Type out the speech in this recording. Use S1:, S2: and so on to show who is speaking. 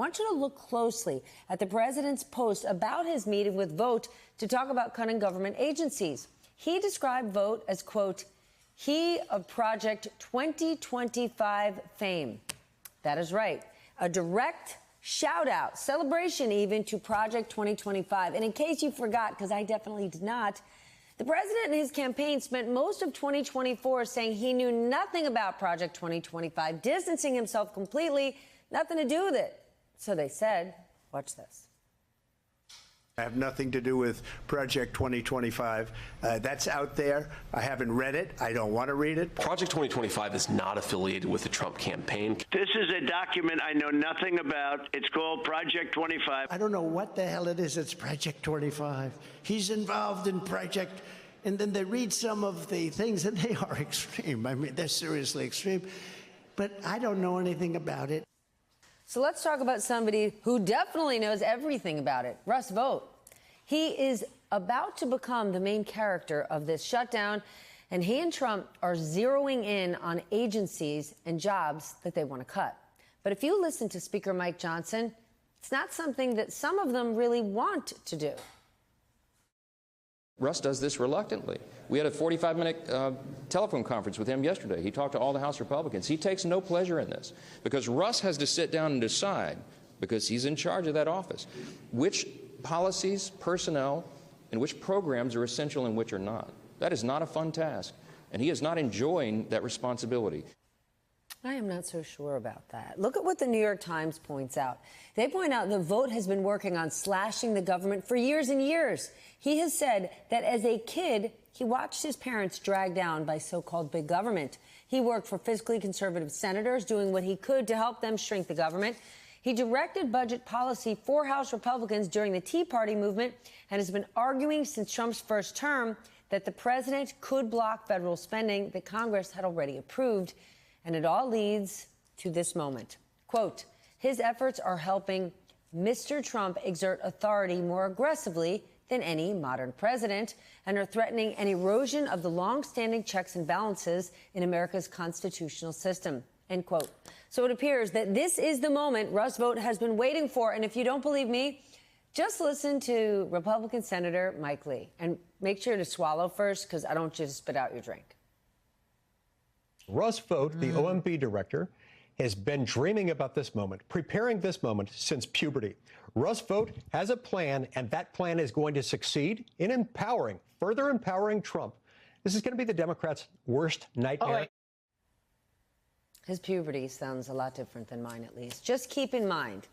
S1: want you to look closely at the president's post about his meeting with Vogt to talk about cutting government agencies. He described Vogt as, quote, he of Project 2025 fame. That is right. A direct shout out, celebration even, to Project 2025. And in case you forgot, because I definitely did not, the president and his campaign spent most of 2024 saying he knew nothing about Project 2025, distancing himself completely, nothing to do with it. So they said, watch this.
S2: I have nothing to do with Project 2025. That's out there. I haven't read it. I don't want to read it.
S3: Project 2025 is not affiliated with the Trump campaign.
S4: This is a document I know nothing about. It's called Project 25.
S5: I don't know what the hell it is. It's Project 25. He's involved in Project, and then they read some of the things, and they are extreme. I mean, they're seriously extreme. But I don't know anything about it.
S1: So let's talk about somebody who definitely knows everything about it, Russ Vought. He is about to become the main character of this shutdown, and he and Trump are zeroing in on agencies and jobs that they want to cut. But if you listen to Speaker Mike Johnson, it's not something that some of them really want to do.
S6: Russ does this reluctantly. We had a 45-minute telephone conference with him yesterday. He talked to all the House Republicans. He takes no pleasure in this because Russ has to sit down and decide, because he's in charge of that office, which policies, personnel, and which programs are essential and which are not. That is not a fun task, and he is not enjoying that responsibility.
S1: I am not so sure about that. Look at what the New York Times points out. They point out that Vought has been working on slashing the government for years and years. He has said that as a kid, he watched his parents dragged down by so-called big government. He worked for fiscally conservative senators, doing what he could to help them shrink the government. He directed budget policy for House Republicans during the Tea Party movement and has been arguing since Trump's first term that the president could block federal spending that Congress had already approved. And it all leads to this moment. Quote, his efforts are helping Mr. Trump exert authority more aggressively than any modern president and are threatening an erosion of the long-standing checks and balances in America's constitutional system, end quote. So it appears that this is the moment Russ Vought has been waiting for. And if you don't believe me, just listen to Republican Senator Mike Lee. And make sure to swallow first, because I don't want you to spit out your drink.
S7: Russ Vought, the OMB director, has been dreaming about this moment, preparing this moment since puberty. Russ Vought has a plan, and that plan is going to succeed in further empowering Trump. This is going to be the Democrats' worst nightmare.
S1: His puberty sounds a lot different than mine, at least. Just keep in mind